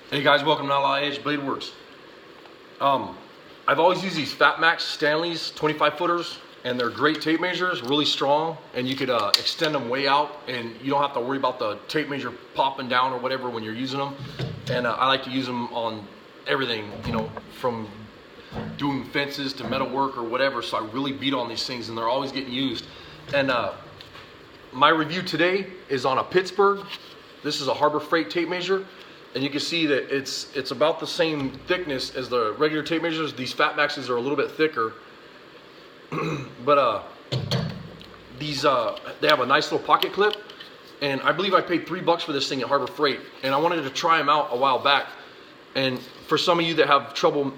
Hey guys, welcome to Ally Edge Blade Works. I've always used these Fat Max Stanley's 25 footers, and they're great tape measures, really strong, and you could extend them way out, and you don't have to worry about the tape measure popping down or whatever when you're using them. And I like to use them on everything, you know, from doing fences to metal work or whatever. So I really beat on these things, and they're always getting used. And my review today is on a Pittsburgh. This is a Harbor Freight tape measure. And you can see that it's about the same thickness as the regular tape measures. These Fat Maxes are a little bit thicker, but these they have a nice little pocket clip, and I believe I paid $3 for this thing at Harbor Freight, and I wanted to try them out a while back. And for some of you that have trouble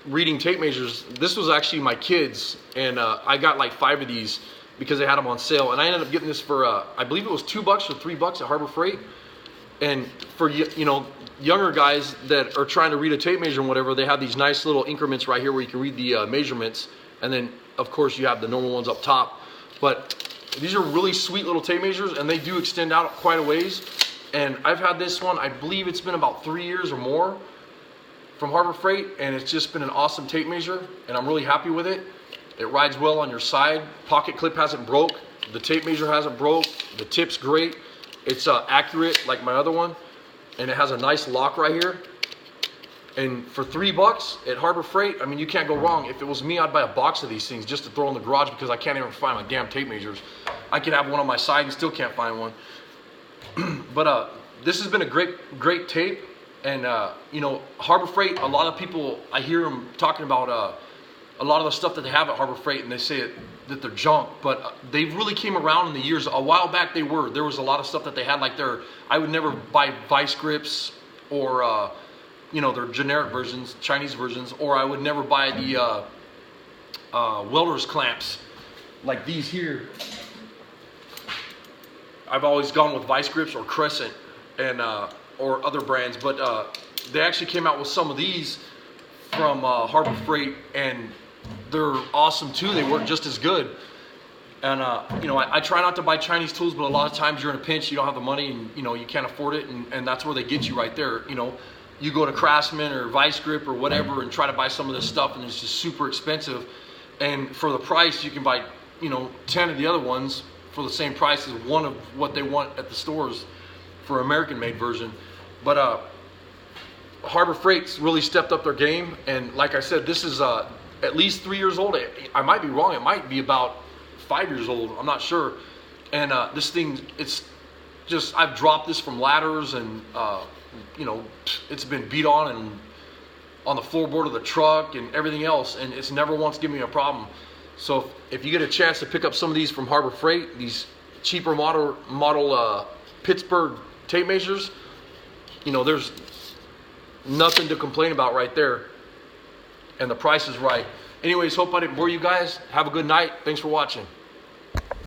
reading tape measures, this was actually my kids, and I got like 5 of these because they had them on sale, and I ended up getting this for I believe it was $2 or $3 at Harbor Freight. And for, you know, younger guys that are trying to read a tape measure and whatever, they have these nice little increments right here where you can read the measurements. And then, of course, you have the normal ones up top. But these are really sweet little tape measures, and they do extend out quite a ways. And I've had this one, I believe it's been about 3 years or more from Harbor Freight, and it's just been an awesome tape measure, and I'm really happy with it. It rides well on your side. Pocket clip hasn't broke. The tape measure hasn't broke. The tip's great. It's accurate like my other one, and it has a nice lock right here. And for $3 at Harbor Freight, I mean, you can't go wrong. If it was me, I'd buy a box of these things just to throw in the garage because I can't even find my damn tape measures. I can have one on my side and still can't find one. But this has been a great tape. And you know, Harbor Freight, a lot of people, I hear them talking about a lot of the stuff that they have at Harbor Freight, and they say that they're junk, but they really came around in the years. A while back there was a lot of stuff that they had, like I would never buy vice grips or you know, their generic versions, Chinese versions, or I would never buy the welder's clamps like these here. I've always gone with vice grips or Crescent and or other brands, but they actually came out with some of these from Harbor Freight, and they're awesome too. They work just as good. And you know, I try not to buy Chinese tools, but a lot of times you're in a pinch, you don't have the money, and you know, you can't afford it, and that's where they get you right there. You know, you go to Craftsman or Vice Grip or whatever and try to buy some of this stuff, and it's just super expensive. And for the price, you can buy, you know, 10 of the other ones for the same price as one of what they want at the stores for American-made version. But Harbor Freight's really stepped up their game, and like I said, this is at least 3 years old. I might be wrong, it might be about 5 years old, I'm not sure. And this thing, it's just, I've dropped this from ladders, and you know, it's been beat on and on the floorboard of the truck and everything else, and it's never once given me a problem. So if you get a chance to pick up some of these from Harbor Freight, these cheaper model Pittsburgh tape measures, you know, there's nothing to complain about right there, and the price is right. Anyways, hope I didn't bore you guys. Have a good night. Thanks for watching.